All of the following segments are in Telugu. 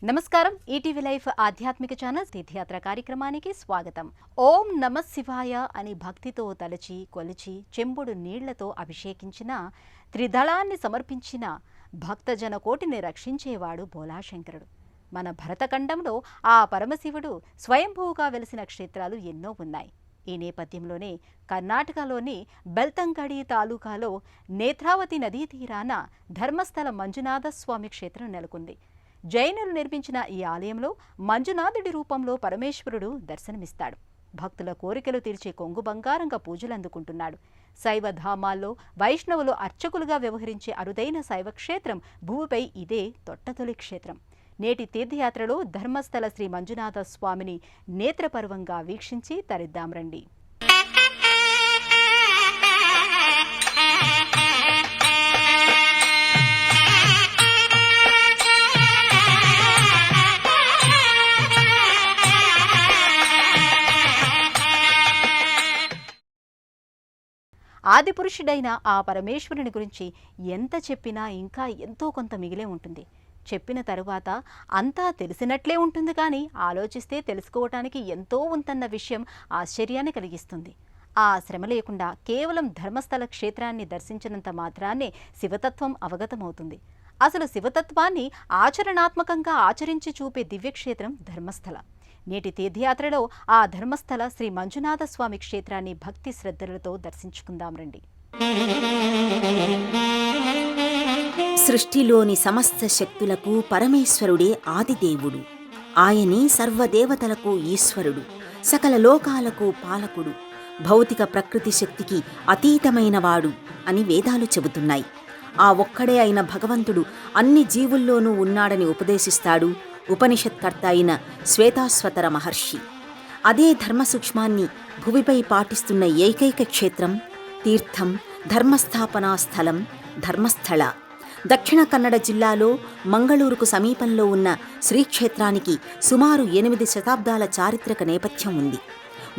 నమస్కారం. ఈటీవీ లైఫ్ ఆధ్యాత్మిక ఛానల్ తీర్థయాత్ర కార్యక్రమానికి స్వాగతం. ఓం నమ శివాయ అని భక్తితో తలచి కొలిచి చెంబుడు నీళ్లతో అభిషేకించిన త్రిదళాన్ని సమర్పించిన భక్తజన కోటిని రక్షించేవాడు బోలాశంకరుడు. మన భరతఖండంలో ఆ పరమశివుడు స్వయంభూగా వెలిసిన క్షేత్రాలు ఎన్నో ఉన్నాయి. ఈ నేపథ్యంలోనే కర్ణాటకలోని బెల్తంగడి తాలూకాలో నేత్రావతి నదీ తీరాన ధర్మస్థల మంజునాథ స్వామి క్షేత్రం నెలకొంది. జైనులు నిర్మించిన ఈ ఆలయంలో మంజునాథుడి రూపంలో పరమేశ్వరుడు దర్శనమిస్తాడు. భక్తుల కోరికలు తీర్చే కొంగు బంగారంగా పూజలు అందుకుంటున్నాడు. శైవ ధామాల్లో వైష్ణవులు అర్చకులుగా వ్యవహరించే అరుదైన శైవ క్షేత్రం భూమిపై ఇదే తొట్టతొలి క్షేత్రం. నేటి తీర్థయాత్రలో ధర్మస్థల శ్రీ మంజునాథ స్వామిని నేత్రపర్వంగా వీక్షించి తరిద్దాం రండి. ఆదిపురుషుడైన ఆ పరమేశ్వరుని గురించి ఎంత చెప్పినా ఇంకా ఎంతో కొంత మిగిలే ఉంటుంది. చెప్పిన తరువాత అంతా తెలిసినట్లే ఉంటుంది, కానీ ఆలోచిస్తే తెలుసుకోవటానికి ఎంతో ఉందన్న విషయం ఆశ్చర్యాన్ని కలిగిస్తుంది. ఆ శ్రమ లేకుండా కేవలం ధర్మస్థల క్షేత్రాన్ని దర్శించినంత మాత్రాన్నే శివతత్వం అవగతమవుతుంది. అసలు శివతత్వాన్ని ఆచరణాత్మకంగా ఆచరించి చూపే దివ్యక్షేత్రం ధర్మస్థల. నేటి తీర్థయాత్రలో ఆ ధర్మస్థల శ్రీ మంజునాథ స్వామి క్షేత్రాన్ని భక్తి శ్రద్ధలతో దర్శించుకుందాం రండి. సృష్టిలోని సమస్త శక్తులకు పరమేశ్వరుడే ఆదిదేవుడు. ఆయనే సర్వదేవతలకు ఈశ్వరుడు, సకల లోకాలకు పాలకుడు, భౌతిక ప్రకృతి శక్తికి అతీతమైనవాడు అని వేదాలు చెబుతున్నాయి. ఆ ఒక్కడే అయిన భగవంతుడు అన్ని జీవుల్లోనూ ఉన్నాడని ఉపదేశిస్తాడు ఉపనిషత్కర్త అయిన శ్వేతాశ్వతర మహర్షి. అదే ధర్మ సూక్ష్మాన్ని భువిపై పాటిస్తున్న ఏకైక క్షేత్రం, తీర్థం, ధర్మస్థాపనా స్థలం ధర్మస్థల. దక్షిణ కన్నడ జిల్లాలో మంగళూరుకు సమీపంలో ఉన్న శ్రీక్షేత్రానికి సుమారు 8 శతాబ్దాల చారిత్రక నేపథ్యం ఉంది.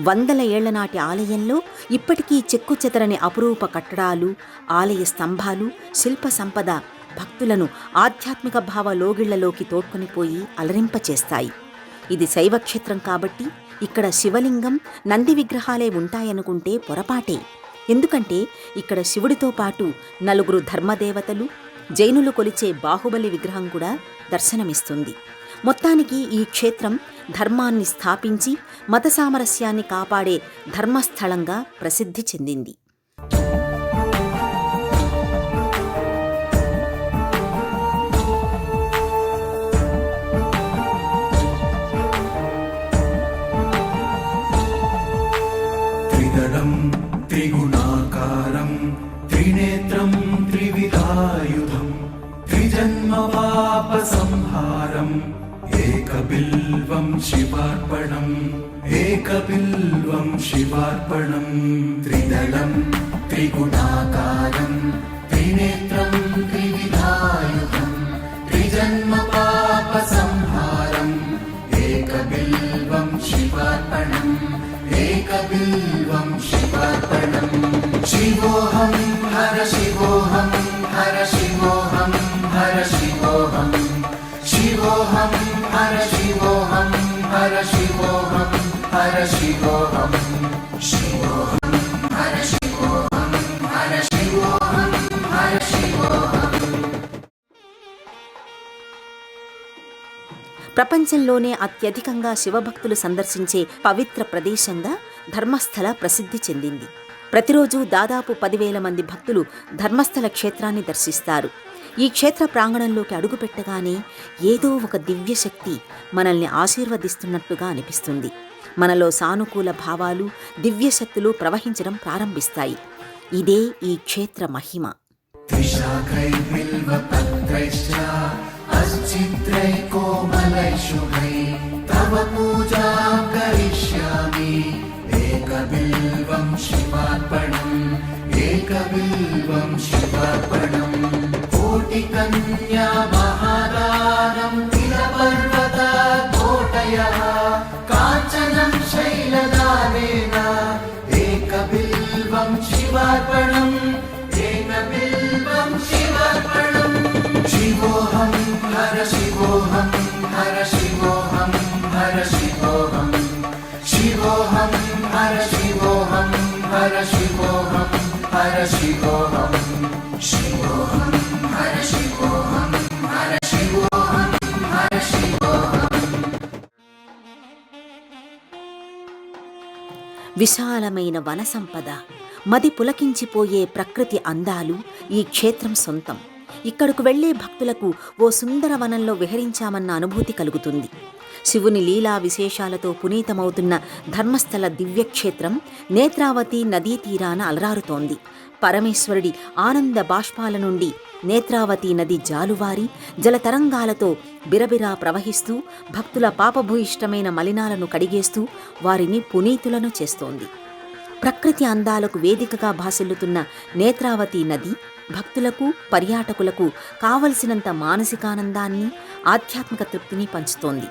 వందల ఏళ్ల నాటి ఆలయంలో ఇప్పటికీ చెక్కుచెదరని అపురూప కట్టడాలు, ఆలయ స్తంభాలు, శిల్ప సంపద భక్తులను ఆధ్యాత్మిక భావ లోగిళ్లలోకి తోడ్కొనిపోయి అలరింపచేస్తాయి. ఇది శైవక్షేత్రం కాబట్టి ఇక్కడ శివలింగం, నంది విగ్రహాలే ఉంటాయనుకుంటే పొరపాటే. ఎందుకంటే ఇక్కడ శివుడితో పాటు 4 ధర్మదేవతలు, జైనులు కొలిచే బాహుబలి విగ్రహం కూడా దర్శనమిస్తుంది. మొత్తానికి ఈ క్షేత్రం ధర్మాన్ని స్థాపించి మత సామరస్యాన్ని కాపాడే ధర్మస్థలంగా ప్రసిద్ధి చెందింది. త్రిదళం త్రిగుణాకారం త్రినేత్రం త్రివిధాయుధం త్రిజన్మ పాప సంహారం ఏకబిల్వం శివార్పణం ఏకబిల్వం శివార్పణం. త్రిదళం త్రిగుణాకారం త్రినేత్రం త్రివిధాయుధం త్రిజన్మ పాప సంహారం ఏకబిల్వం శివార్పణం ఏకబిల్వం శివార్పణం. శివోహం హర శివోహం హర శివోహం హర శివోహం శివోహం హర శివోహం హర శివోహం హర శివోహం శివోహం హర శివోహం హర శివోహం హర శివోహం. ప్రపంచంలోనే అత్యధికంగా శివభక్తులు సందర్శించే పవిత్ర ప్రదేశంగా ధర్మస్థల ప్రసిద్ధి చెందింది. ప్రతిరోజు దాదాపు 10,000 మంది భక్తులు ధర్మస్థల క్షేత్రాన్ని దర్శిస్తారు. ఈ క్షేత్ర ప్రాంగణంలోకి అడుగుపెట్టగానే ఏదో ఒక దివ్యశక్తి మనల్ని ఆశీర్వదిస్తున్నట్టుగా అనిపిస్తుంది. మనలో సానుకూల భావాలు, దివ్యశక్తులు ప్రవహించడం ప్రారంభిస్తాయి. ఇదే ఈ క్షేత్ర మహిమ. ఏకబిల్వం శివార్పణం ఏకబిల్వం శివార్పణం. కోటి కన్యా మహాదానం తిలపర్వత కోటయః కాంచనం శైలదానేన ఏకబిల్వం శివార్పణం ఏకబిల్వం శివార్పణం. శివోహం హర శివోహం హర शिवोऽहं शिवोऽहं हर शिवोऽहं हर शिवोऽहं हर शिवोऽहं। విశాలమైన వన సంపద, మది పులకించిపోయే ప్రకృతి అందాలు ఈ క్షేత్రం సొంతం. ఇక్కడకు వెళ్లే భక్తులకు ఓ సుందర వనంలో విహరించామన్న అనుభూతి కలుగుతుంది. శివుని లీలా విశేషాలతో పునీతమవుతున్న ధర్మస్థల దివ్యక్షేత్రం నేత్రావతి నదీ తీరాన అలరారుతోంది. పరమేశ్వరుడి ఆనంద బాష్పాల నుండి నేత్రావతి నది జాలువారి జలతరంగాలతో బిరబిరా ప్రవహిస్తూ భక్తుల పాపభూయిష్టమైన మలినాలను కడిగేస్తూ వారిని పునీతులను చేస్తోంది. ప్రకృతి అందాలకు వేదికగా భాసిల్లుతున్న నేత్రావతి నది భక్తులకు పర్యాటకులకు కావలసినంత మానసికానందాన్ని, ఆధ్యాత్మిక తృప్తిని పంచుతోంది.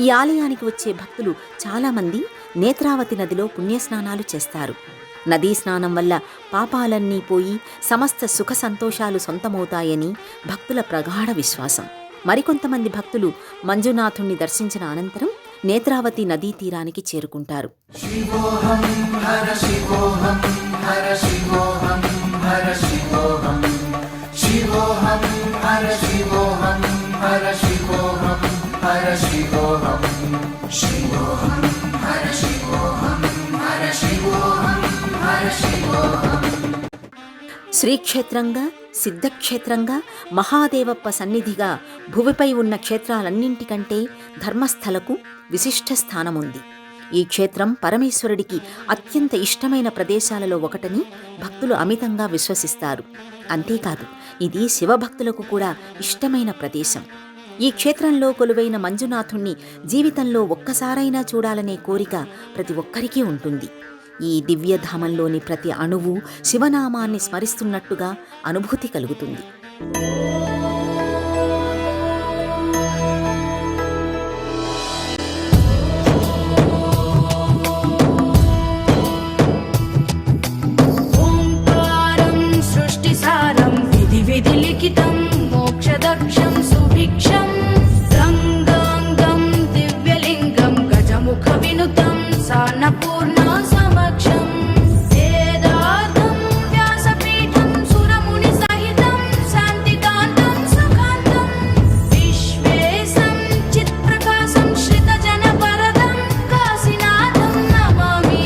ఈ ఆలయానికి వచ్చే భక్తులు చాలామంది నేత్రావతి నదిలో పుణ్యస్నానాలు చేస్తారు. నదీ స్నానం వల్ల పాపాలన్నీ పోయి సమస్త సుఖ సంతోషాలు సొంతమవుతాయని భక్తుల ప్రగాఢ విశ్వాసం. మరికొంతమంది భక్తులు మంజునాథుణ్ణి దర్శించిన అనంతరం నేత్రావతి నదీ తీరానికి చేరుకుంటారు. शिवोऽहं हर शिवोऽहं हर शिवोऽहं हर शिवोऽहं शिवोऽहं हर शिवोऽहं हर शिवोऽहं हर शिवोऽहं शिवोऽहं हर शिवोऽहं हर शिवोऽहं हर शिवोऽहं। శ్రీక్షేత్రంగా, సిద్ధక్షేత్రంగా, మహాదేవప్ప సన్నిధిగా భువిపై ఉన్న క్షేత్రాలన్నింటికంటే ధర్మస్థలకు విశిష్ట స్థానముంది. ఈ క్షేత్రం పరమేశ్వరుడికి అత్యంత ఇష్టమైన ప్రదేశాలలో ఒకటని భక్తులు అమితంగా విశ్వసిస్తారు. అంతేకాదు, ఇది శివభక్తులకు కూడా ఇష్టమైన ప్రదేశం. ఈ క్షేత్రంలో కొలువైన మంజునాథుణ్ణి జీవితంలో ఒక్కసారైనా చూడాలనే కోరిక ప్రతి ఒక్కరికీ ఉంటుంది. ఈ దివ్యధామంలోని ప్రతి అణువు శివనామాన్ని స్మరిస్తున్నట్టుగా అనుభూతి కలుగుతుంది. ఓంకారం సృష్టిసారం విధి విధి లిఖితం మోక్షదక్షం సుభిక్షం గంగాంగం దివ్యలింగం గజముఖ వినుతం సాన్నపూర్ణ సమక్షం వేదార్థం వ్యాసపీఠం సురముని సహితం శాంతికాంతం సుఖాంతం విశ్వేశం చిత్ప్రకాశం శ్రితజన వరదం కాశీనాథం నమామి.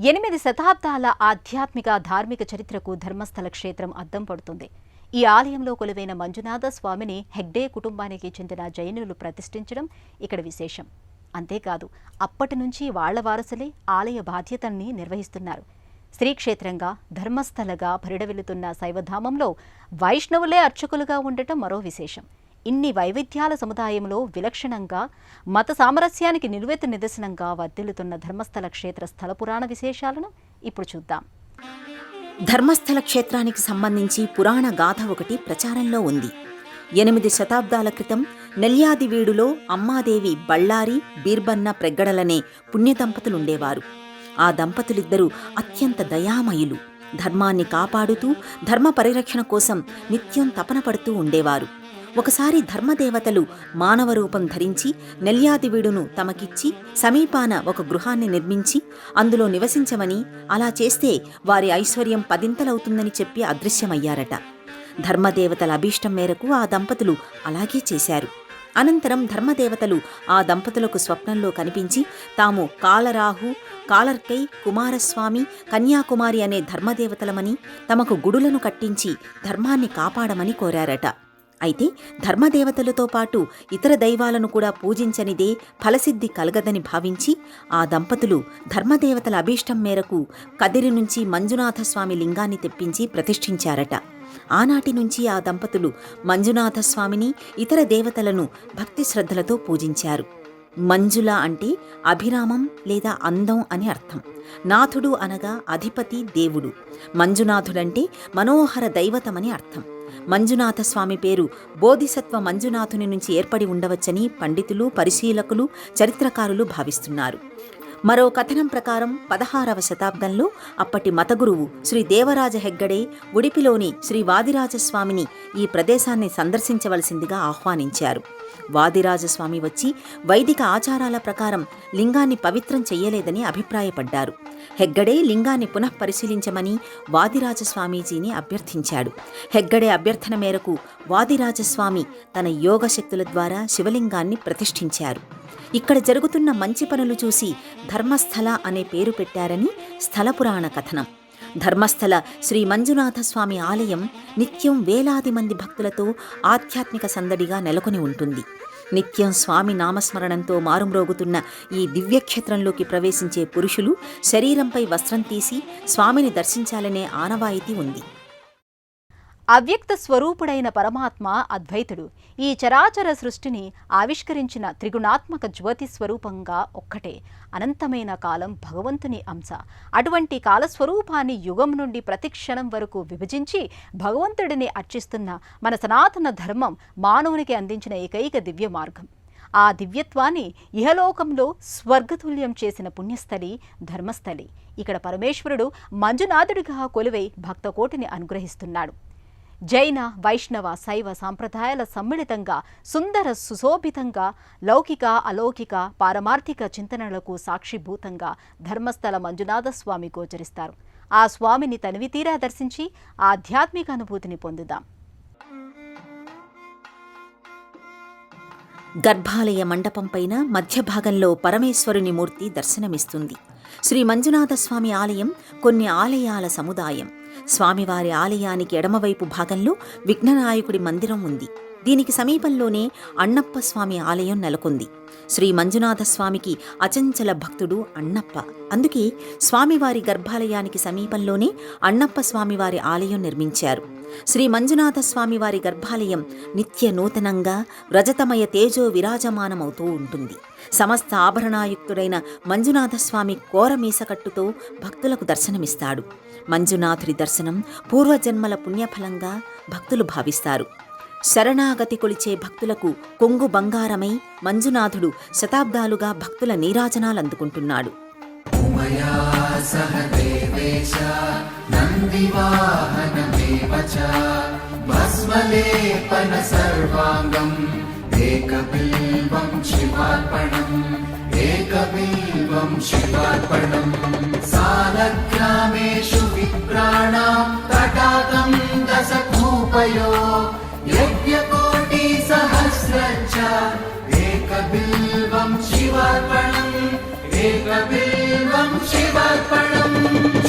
ఎనిమిది శతాబ్దాల ఆధ్యాత్మిక ధార్మిక చరిత్రకు ధర్మస్థల క్షేత్రం అద్దం పడుతుంది. ఈ ఆలయంలో కొలువైన మంజునాథ స్వామిని హెగ్డే కుటుంబానికి చెందిన జైనులు ప్రతిష్ఠించడం ఇక్కడ విశేషం. అంతేకాదు, అప్పటి నుంచి వాళ్ల వారసులే ఆలయ బాధ్యతల్ని నిర్వహిస్తున్నారు. శ్రీక్షేత్రంగా ధర్మస్థలగా పరిడవిల్లుతున్న శైవధామంలో వైష్ణవులే అర్చకులుగా ఉండటం మరో విశేషం. ఇన్ని వైవిధ్యాల సముదాయంలో విలక్షణంగా మత సామరస్యానికి నిలువెత్తు నిదర్శనంగా వర్ధిల్లుతున్న ధర్మస్థల క్షేత్ర స్థల పురాణ విశేషాలను ఇప్పుడు చూద్దాం. ధర్మస్థల క్షేత్రానికి సంబంధించి పురాణ గాథ ఒకటి ప్రచారంలో ఉంది. 8 శతాబ్దాల క్రితం నెల్యాదివీడులో అమ్మాదేవి బళ్ళారి, బీర్బన్న ప్రెగ్గడలనే పుణ్య దంపతులుండేవారు. ఆ దంపతులిద్దరూ అత్యంత దయామయులు. ధర్మాన్ని కాపాడుతూ ధర్మ పరిరక్షణ కోసం నిత్యం తపన పడుతూ ఉండేవారు. ఒకసారి ధర్మదేవతలు మానవ రూపం ధరించి నెల్యాదివీడును తమకిచ్చి సమీపాన ఒక గృహాన్ని నిర్మించి అందులో నివసించమని, అలా చేస్తే వారి ఐశ్వర్యం 10 చెప్పి అదృశ్యమయ్యారట. ధర్మదేవతల అభీష్టం మేరకు ఆ దంపతులు అలాగే చేశారు. అనంతరం ధర్మదేవతలు ఆ దంపతులకు స్వప్నంలో కనిపించి తాము కాలరాహు, కాలర్కై, కుమారస్వామి, కన్యాకుమారి అనే ధర్మదేవతలమని తమకు గుడులను కట్టించి ధర్మాన్ని కాపాడమని కోరారట. అయితే ధర్మదేవతలతో పాటు ఇతర దైవాలను కూడా పూజించనిదే ఫలసిద్ధి కలగదని భావించి ఆ దంపతులు ధర్మదేవతల అభీష్టం మేరకు కదిరి నుంచి మంజునాథస్వామి లింగాన్ని తెప్పించి ప్రతిష్ఠించారట. ఆనాటి నుంచి ఆ దంపతులు మంజునాథస్వామిని, ఇతర దేవతలను భక్తి శ్రద్ధలతో పూజించారు. మంజుల అంటే అభిరామం లేదా అందం అని అర్థం. నాథుడు అనగా అధిపతి, దేవుడు. మంజునాథుడంటే మనోహర దైవతమని అర్థం. మంజునాథ స్వామి పేరు బోధిసత్వ మంజునాథుని నుంచి ఏర్పడి ఉండవచ్చని పండితులు, పరిశీలకులు, చరిత్రకారులు భావిస్తున్నారు. మరో కథనం ప్రకారం 16వ శతాబ్దంలో అప్పటి మతగురువు శ్రీ దేవరాజ హెగ్గడే ఉడిపిలోని శ్రీ వాదిరాజస్వామిని ఈ ప్రదేశాన్ని సందర్శించవలసిందిగా ఆహ్వానించారు. వాదిరాజస్వామి వచ్చి వైదిక ఆచారాల ప్రకారం లింగాన్ని పవిత్రం చెయ్యలేదని అభిప్రాయపడ్డారు. హెగ్గడే లింగాన్ని పునఃపరిశీలించమని వాదిరాజస్వామీజీని అభ్యర్థించాడు. హెగ్గడే అభ్యర్థన మేరకు వాదిరాజస్వామి తన యోగశక్తుల ద్వారా శివలింగాన్ని ప్రతిష్ఠించారు. ఇక్కడ జరుగుతున్న మంచి పనులు చూసి ధర్మస్థల అనే పేరు పెట్టారని స్థలపురాణ కథనం. ధర్మస్థల శ్రీ మంజునాథస్వామి ఆలయం నిత్యం వేలాది మంది భక్తులతో ఆధ్యాత్మిక సందడిగా నెలకొని ఉంటుంది. నిత్యం స్వామి నామస్మరణంతో మారుమ్రోగుతున్న ఈ దివ్యక్షేత్రంలోకి ప్రవేశించే పురుషులు శరీరంపై వస్త్రం తీసి స్వామిని దర్శించాలనే ఆనవాయితీ ఉంది. అవ్యక్త స్వరూపుడైన పరమాత్మ అద్వైతుడు ఈ చరాచర సృష్టిని ఆవిష్కరించిన త్రిగుణాత్మక జ్యోతి స్వరూపంగా ఒక్కటే. అనంతమైన కాలం భగవంతుని అంశ. అటువంటి కాలస్వరూపాన్ని యుగం నుండి ప్రతిక్షణం వరకు విభజించి భగవంతుడిని అర్చిస్తున్న మన సనాతన ధర్మం మానవునికి అందించిన ఏకైక దివ్య మార్గం. ఆ దివ్యత్వాన్ని ఇహలోకంలో స్వర్గతుల్యం చేసిన పుణ్యస్థలి ధర్మస్థలి. ఇక్కడ పరమేశ్వరుడు మంజునాథుడిగా కొలువై భక్తకోటిని అనుగ్రహిస్తున్నాడు. జైన, వైష్ణవ, శైవ సాంప్రదాయాల సమ్మిళితంగా సుందర సుశోభితంగా లౌకిక, అలౌకిక, పారమార్థిక చింతనలకు సాక్షిభూతంగా ధర్మస్థల మంజునాథ స్వామి గోచరిస్తారు. ఆ స్వామిని తనివితీరా దర్శించి ఆధ్యాత్మిక అనుభూతిని పొందుదాం. గర్భాలయ మండపం పైన మధ్య భాగంలో పరమేశ్వరుని మూర్తి దర్శనమిస్తుంది. శ్రీ మంజునాథస్వామి ఆలయం కొన్ని ఆలయాల సముదాయం. స్వామివారి ఆలయానికి ఎడమవైపు భాగంలో విఘ్ననాయకుడి మందిరం ఉంది. దీనికి సమీపంలోనే అన్నప్ప స్వామి ఆలయం నెలకొంది. శ్రీ మంజునాథస్వామికి అచంచల భక్తుడు అన్నప్ప. అందుకే స్వామివారి గర్భాలయానికి సమీపంలోనే అన్నప్ప స్వామివారి ఆలయం నిర్మించారు. శ్రీ మంజునాథస్వామివారి గర్భాలయం నిత్య నూతనంగా రజతమయ తేజో విరాజమానమవుతూ ఉంటుంది. సమస్త ఆభరణాయుక్తుడైన మంజునాథస్వామి కోరమీసకట్టుతో భక్తులకు దర్శనమిస్తాడు. మంజునాథుడి దర్శనం పూర్వజన్మల పుణ్యఫలంగా భక్తులు భావిస్తారు. శరణాగతి కొలిచే భక్తులకు కొంగు బంగారమై మంజునాథుడు శతాబ్దాలుగా భక్తుల నీరాజనాలందుకుంటున్నాడు. ఉమయా సహ దేవేశ నందివాహనమేవ చ భస్మలేపన సర్వాంగం ఏకబిల్వం శివార్పణం ఏకబిల్వం శివార్పణం సాలగ్రామేషు విప్రాణాం తటాకం దశకూపయో యజ్ఞకోటి సహస్రచ్చ ఏకబిల్వం శివార్పణం ఏకబిల్వం శివార్పణం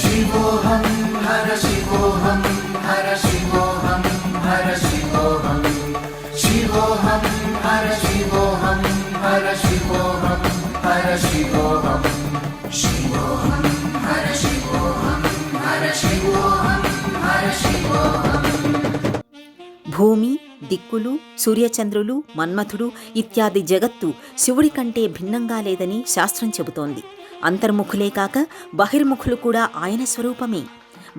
శివోహం హర శివోహం హర శివోహం హర శివోహం శివోహం హర శివోహం హర శివోహం హర శివోహం శివోహం హర శివోహం హర శివోహం హర శివోహం. భూమి, దిక్కులు, సూర్యచంద్రులు, మన్మథుడు ఇత్యాది జగత్తు శివుడి కంటే భిన్నంగా లేదని శాస్త్రం చెబుతోంది. అంతర్ముఖులే కాక బహిర్ముఖులు కూడా ఆయన స్వరూపమే.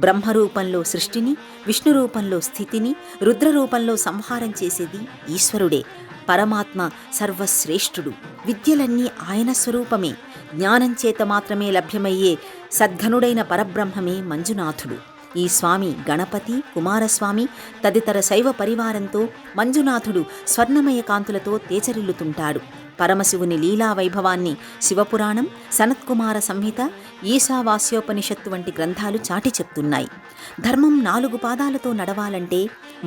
బ్రహ్మరూపంలో సృష్టిని, విష్ణు రూపంలో స్థితిని, రుద్రరూపంలో సంహారం చేసేది ఈశ్వరుడే. పరమాత్మ సర్వశ్రేష్ఠుడు. విద్యలన్నీ ఆయన స్వరూపమే. జ్ఞానం చేత మాత్రమే లభ్యమయ్యే సద్ఘనుడైన పరబ్రహ్మమే మంజునాథుడు. ఈ స్వామి గణపతి, కుమారస్వామి తదితర శైవ పరివారంతో మంజునాథుడు స్వర్ణమయ కాంతులతో తేజరిల్లుతుంటాడు. పరమశివుని లీలా వైభవాన్ని శివపురాణం, సనత్కుమార సంహిత, ఈశావాస్యోపనిషత్తు వంటి గ్రంథాలు చాటి చెప్తున్నాయి. ధర్మం 4 పాదాలతో నడవాలంటే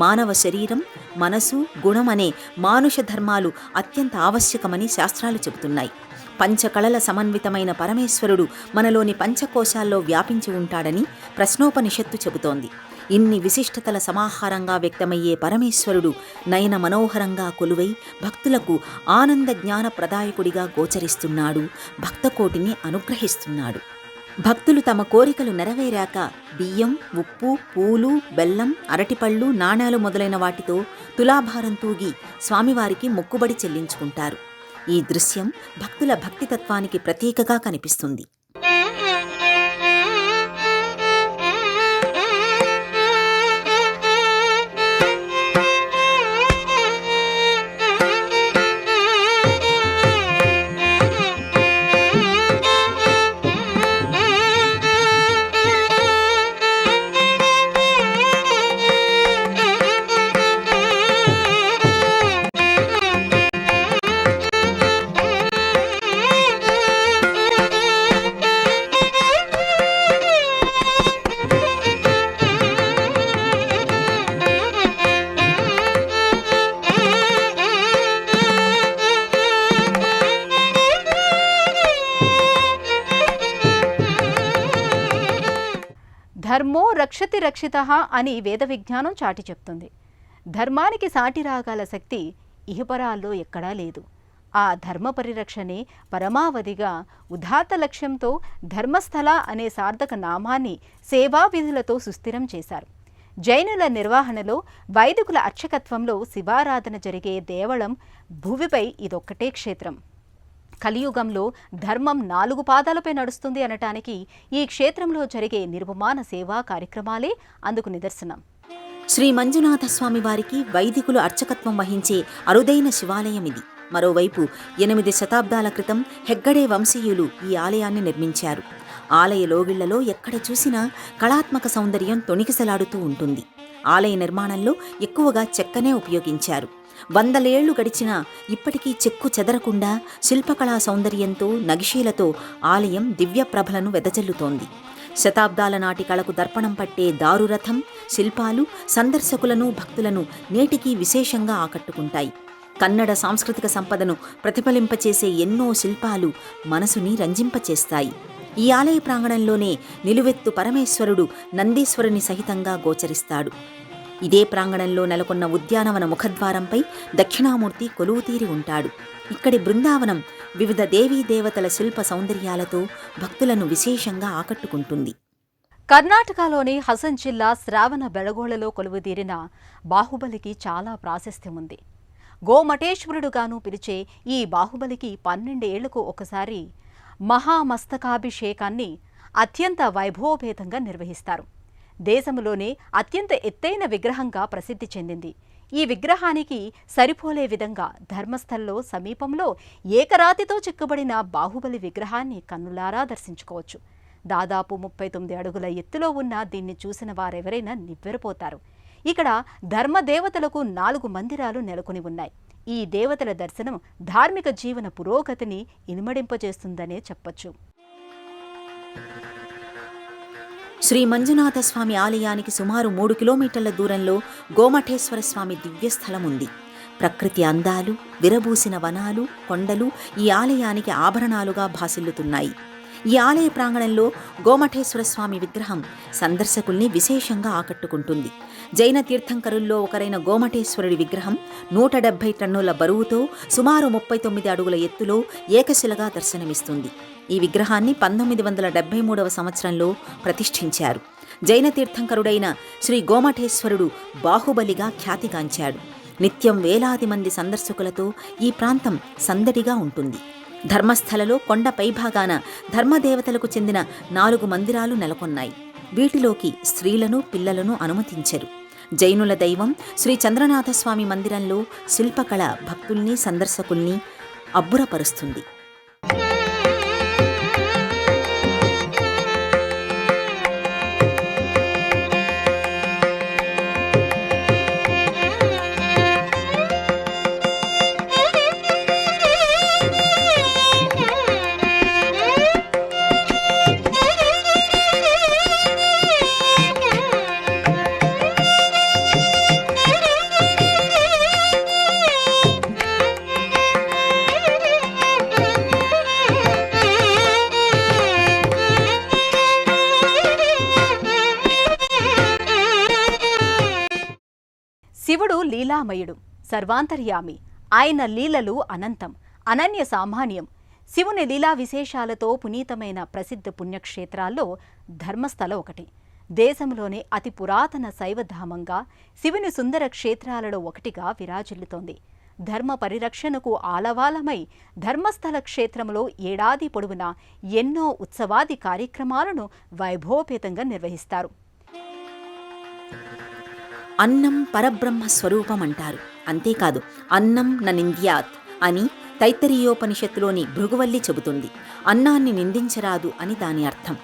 మానవ శరీరం, మనసు, గుణం అనే మానుష ధర్మాలు అత్యంత ఆవశ్యకమని శాస్త్రాలు చెబుతున్నాయి. పంచకళల సమన్వితమైన పరమేశ్వరుడు మనలోని పంచకోశాల్లో వ్యాపించి ఉంటాడని ప్రశ్నోపనిషత్తు చెబుతోంది. ఇన్ని విశిష్టతల సమాహారంగా వ్యక్తమయ్యే పరమేశ్వరుడు నయన మనోహరంగా కొలువై భక్తులకు ఆనంద జ్ఞాన ప్రదాయకుడిగా గోచరిస్తున్నాడు. భక్తకోటిని అనుగ్రహిస్తున్నాడు. భక్తులు తమ కోరికలు నెరవేరాక బియ్యం, ఉప్పు, పూలు, బెల్లం, అరటిపళ్ళు, నాణాలు మొదలైన వాటితో తులాభారం తూగి స్వామివారికి మొక్కుబడి చెల్లించుకుంటారు. ఈ దృశ్యం భక్తుల భక్తితత్వానికి ప్రతీకగా కనిపిస్తుంది. ధర్మో రక్షతి రక్షితః అని వేద విజ్ఞానం చాటి చెప్తుంది. ధర్మానికి సాటి రాగాల శక్తి ఇహపరాల్లో ఎక్కడా లేదు. ఆ ధర్మ పరిరక్షణే పరమావధిగా ఉదాత్త లక్ష్యంతో ధర్మస్థల అనే సార్థక నామాన్ని సేవా విధులతో సుస్థిరం చేశారు. జైనుల నిర్వహణలో వైదికుల అర్చకత్వంలో శివారాధన జరిగే దేవళం భూమిపై ఇదొక్కటే క్షేత్రం. కలియుగంలో ధర్మం 4 పాదాలపై నడుస్తుంది అనటానికి ఈ క్షేత్రంలో జరిగే నిర్వమాన సేవా కార్యక్రమాలే అందుకు నిదర్శనం. శ్రీ మంజునాథ స్వామి వారికి వైదికులు అర్చకత్వం వహించే అరుదైన శివాలయం ఇది. మరోవైపు 8 శతాబ్దాల క్రితం హెగ్గడే వంశీయులు ఈ ఆలయాన్ని నిర్మించారు. ఆలయ లోగిళ్లలో ఎక్కడ చూసినా కళాత్మక సౌందర్యం తొణికిసలాడుతూ ఉంటుంది. ఆలయ నిర్మాణంలో ఎక్కువగా చెక్కనే ఉపయోగించారు. 100 ఏళ్లు గడిచినా ఇప్పటికీ చెక్కు చెదరకుండా శిల్పకళా సౌందర్యంతో నగిషీలతో ఆలయం దివ్యప్రభలను వెదజల్లుతోంది. శతాబ్దాల నాటి కళకు దర్పణం పట్టే దారురథం, శిల్పాలు సందర్శకులను భక్తులను నేటికీ విశేషంగా ఆకట్టుకుంటాయి. కన్నడ సాంస్కృతిక సంపదను ప్రతిఫలింపచేసే ఎన్నో శిల్పాలు మనసుని రంజింపచేస్తాయి. ఈ ఆలయ ప్రాంగణంలోనే నిలువెత్తు పరమేశ్వరుడు నందీశ్వరుని సహితంగా గోచరిస్తాడు. ఇదే ప్రాంగణంలో నెలకొన్న ఉద్యానవన ముఖద్వారంపై దక్షిణామూర్తి కొలువుతీరి ఉంటాడు. ఇక్కడి బృందావనం వివిధ దేవీ దేవతల శిల్ప సౌందర్యాలతో భక్తులను విశేషంగా ఆకట్టుకుంటుంది. కర్ణాటకలోని హసన్ జిల్లా శ్రావణ బెళగోళలో కొలువుదీరిన బాహుబలికి చాలా ప్రాశస్త్యం ఉంది. గోమఠేశ్వరుడుగాను పిలిచే ఈ బాహుబలికి 12 ఏళ్లకు ఒకసారి మహామస్తకాభిషేకాన్ని అత్యంత వైభవోపేతంగా నిర్వహిస్తారు. దేశంలోనే అత్యంత ఎత్తైన విగ్రహంగా ప్రసిద్ధి చెందింది. ఈ విగ్రహానికి సరిపోలే విధంగా ధర్మస్థల్లో సమీపంలో ఏకరాతితో చెక్కబడిన బాహుబలి విగ్రహాన్ని కన్నులారా దర్శించుకోవచ్చు. దాదాపు 39 అడుగుల ఎత్తులో ఉన్న దీన్ని చూసిన వారెవరైనా నివ్వెరపోతారు. ఇక్కడ ధర్మదేవతలకు 4 మందిరాలు నెలకొని ఉన్నాయి. ఈ దేవతల దర్శనం ధార్మిక జీవన పురోగతిని ఇనుమడింపజేస్తుందనే చెప్పొచ్చు. శ్రీ మంజునాథ స్వామి ఆలయానికి సుమారు 3 కిలోమీటర్ల దూరంలో గోమఠేశ్వర స్వామి దివ్యస్థలం ఉంది. ప్రకృతి అందాలు, విరబూసిన వనాలు, కొండలు ఈ ఆలయానికి ఆభరణాలుగా భాసిల్లుతున్నాయి. ఈ ఆలయ ప్రాంగణంలో గోమఠేశ్వర స్వామి విగ్రహం సందర్శకుల్ని విశేషంగా ఆకట్టుకుంటుంది. జైన తీర్థంకరుల్లో ఒకరైన గోమఠేశ్వరుడి విగ్రహం 170 టన్నుల బరువుతో సుమారు 39 అడుగుల ఎత్తులో ఏకశిలగా దర్శనమిస్తుంది. ఈ విగ్రహాన్ని 1973వ సంవత్సరంలో ప్రతిష్ఠించారు. జైన తీర్థంకరుడైన శ్రీ గోమఠేశ్వరుడు బాహుబలిగా ఖ్యాతిగాంచాడు. నిత్యం వేలాది మంది సందర్శకులతో ఈ ప్రాంతం సందడిగా ఉంటుంది. ధర్మస్థలలో కొండ పైభాగాన ధర్మదేవతలకు చెందిన 4 మందిరాలు నెలకొన్నాయి. వీటిలోకి స్త్రీలను, పిల్లలను అనుమతించరు. జైనుల దైవం శ్రీ చంద్రనాథస్వామి మందిరంలో శిల్పకళ భక్తుల్ని, సందర్శకుల్ని అబ్బురపరుస్తుంది. శివుడు లీలామయుడు, సర్వాంతర్యామి. ఆయన లీలలు అనంతం, అనన్య సామాన్యం. శివుని లీలా విశేషాలతో పునీతమైన ప్రసిద్ధ పుణ్యక్షేత్రాల్లో ధర్మస్థల ఒకటి. దేశంలోనే అతి పురాతన శైవధామంగా శివుని సుందర క్షేత్రాలలో ఒకటిగా విరాజిల్లుతోంది. ధర్మ పరిరక్షణకు ఆలవాలమై ధర్మస్థల క్షేత్రంలో ఏడాది పొడవునా ఎన్నో ఉత్సవాది కార్యక్రమాలను వైభవోపేతంగా నిర్వహిస్తారు. అన్నం పరబ్రహ్మ స్వరూపం అంటారు. అంతేకాదు, అన్నం ననింద్యాత్ అని తైత్తరీయోపనిషత్తులోని భృగువల్లి చెబుతుంది. అన్నాన్ని నిందించరాదు అని దాని అర్థం.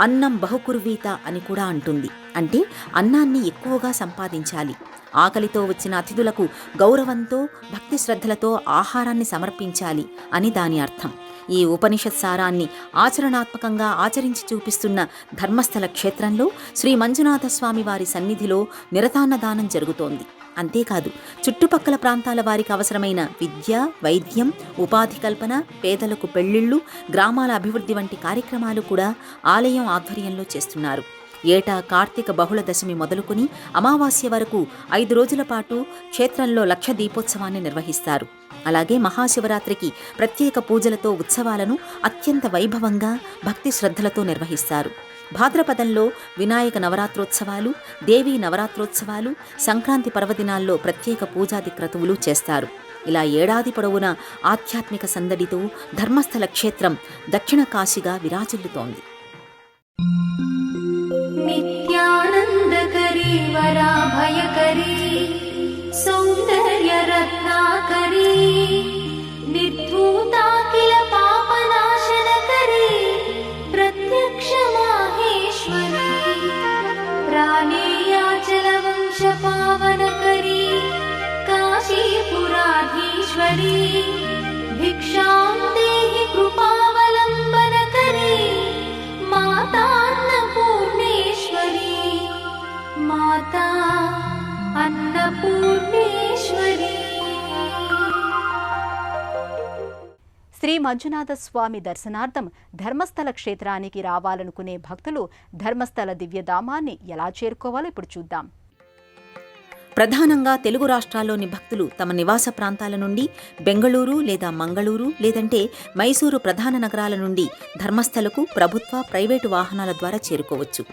అన్నం బహుకుర్వీత అని కూడా అంటుంది. అంటే అన్నాన్ని ఎక్కువగా సంపాదించాలి. ఆకలితో వచ్చిన అతిథులకు గౌరవంతో, భక్తి శ్రద్ధలతో ఆహారాన్ని సమర్పించాలి అని దాని అర్థం. ఈ ఉపనిషత్ సారాన్ని ఆచరణాత్మకంగా ఆచరించి చూపిస్తున్న ధర్మస్థల క్షేత్రంలో శ్రీ మంజునాథ స్వామి వారి సన్నిధిలో నిరతాన్నదానం జరుగుతోంది. అంతేకాదు, చుట్టుపక్కల ప్రాంతాల వారికి అవసరమైన విద్య, వైద్యం, ఉపాధి కల్పన, పేదలకు పెళ్లిళ్లు, గ్రామాల అభివృద్ధి వంటి కార్యక్రమాలు కూడా ఆలయం ఆధ్వర్యంలో చేస్తున్నారు. ఏటా కార్తీక బహుళ దశమి మొదలుకుని అమావాస్య వరకు 5 రోజుల పాటు క్షేత్రంలో లక్ష దీపోత్సవాన్ని నిర్వహిస్తారు. అలాగే మహాశివరాత్రికి ప్రత్యేక పూజలతో ఉత్సవాలను అత్యంత వైభవంగా భక్తి శ్రద్ధలతో నిర్వహిస్తారు. భాద్రపదంలో వినాయక నవరాత్రోత్సవాలు, దేవీ నవరాత్రోత్సవాలు, సంక్రాంతి పర్వదినాల్లో ప్రత్యేక పూజాది క్రతువులు చేస్తారు. ఇలా ఏడాది పొడవునా ఆధ్యాత్మిక సందడితో ధర్మస్థల క్షేత్రం దక్షిణ కాశీగా విరాజిల్లుతోంది. నిత్యానందకరీ వరాభయకరీ సౌందర్య రత్నాకరీ నిర్ధూతాఖిల పాపనాశనకరీ ప్రత్యక్ష మాహేశ్వరీ ప్రాణేయాచల వంశ పావనకరీ కాశీపురాధీశ్వరీ భిక్షాం దేహి కృపావలంబనకరీ మాతాన్నపూర్ణేశ్వరీ మాతా అన్నపూర్ణేశ్వరీ. శ్రీ మంజునాథ స్వామి దర్శనార్థం ధర్మస్థల క్షేత్రానికి రావాలనుకునే భక్తులు ధర్మస్థల దివ్యధామాన్ని ఎలా చేరుకోవాలో ఇప్పుడు చూద్దాం. ప్రధానంగా తెలుగు రాష్ట్రాల్లోని భక్తులు తమ నివాస ప్రాంతాల నుండి బెంగళూరు లేదా మంగళూరు లేదంటే మైసూరు ప్రధాన నగరాల నుండి ధర్మస్థలకు ప్రభుత్వ, ప్రైవేటు వాహనాల ద్వారా చేరుకోవచ్చు.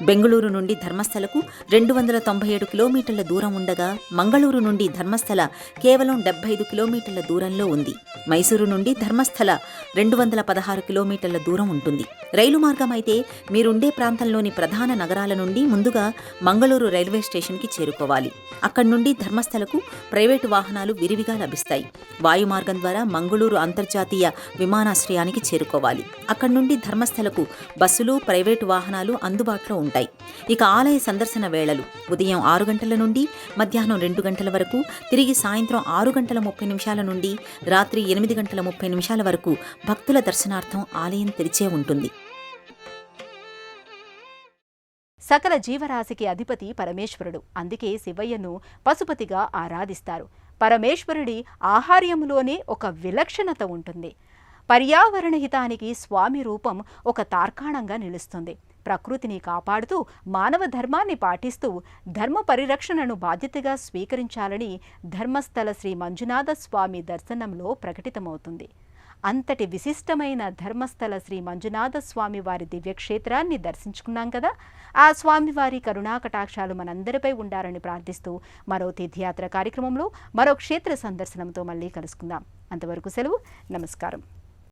బెంగళూరు నుండి ధర్మస్థలకు 297 కిలోమీటర్ల దూరం ఉండగా మంగళూరు నుండి ధర్మస్థల కేవలం 75 కిలోమీటర్ల దూరంలో ఉంది. మైసూరు నుండి ధర్మస్థల 216 కిలోమీటర్ల దూరం ఉంటుంది. రైలు మార్గం అయితే మీరుండే ప్రాంతంలోని ప్రధాన నగరాల నుండి ముందుగా మంగళూరు రైల్వే స్టేషన్కి చేరుకోవాలి. అక్కడి నుండి ధర్మస్థలకు ప్రైవేటు వాహనాలు విరివిగా లభిస్తాయి. వాయు మార్గం ద్వారా మంగళూరు అంతర్జాతీయ విమానాశ్రయానికి చేరుకోవాలి. అక్కడి నుండి ధర్మస్థలకు బస్సులు, ప్రైవేటు వాహనాలు అందుబాటులో ఉంటాయి. ఇక ఆలయ సందర్శన వేళలు ఉదయం 6 గంటల నుండి మధ్యాహ్నం 2 గంటల వరకు, తిరిగి సాయంత్రం 6 గంటల 30 నిమిషాల నుండి రాత్రి 8 గంటల 30 నిమిషాల వరకు భక్తుల దర్శనార్థం ఆలయం తెరిచే ఉంటుంది. సకల జీవరాశికి అధిపతి పరమేశ్వరుడు. అందుకే శివయ్యను పశుపతిగా ఆరాధిస్తారు. పరమేశ్వరుడి ఆహార్యములోనే ఒక విలక్షణత ఉంటుంది. పర్యావరణ హితానికి స్వామి రూపం ఒక తార్కాణంగా నిలుస్తుంది. ప్రకృతిని కాపాడుతూ మానవ ధర్మాన్ని పాటిస్తూ ధర్మ పరిరక్షణను బాధ్యతగా స్వీకరించాలని ధర్మస్థల శ్రీ మంజునాథ స్వామి దర్శనంలో ప్రకటితమవుతుంది. అంతటి విశిష్టమైన ధర్మస్థల శ్రీ మంజునాథ స్వామి వారి దివ్యక్షేత్రాన్ని దర్శించుకున్నాం కదా. ఆ స్వామివారి కరుణాకటాక్షాలు మనందరిపై ఉండాలని ప్రార్థిస్తూ మరో తీర్థయాత్ర కార్యక్రమంలో మరో క్షేత్ర సందర్శనంతో మళ్ళీ కలుసుకుందాం. అంతవరకు సెలవు. నమస్కారం.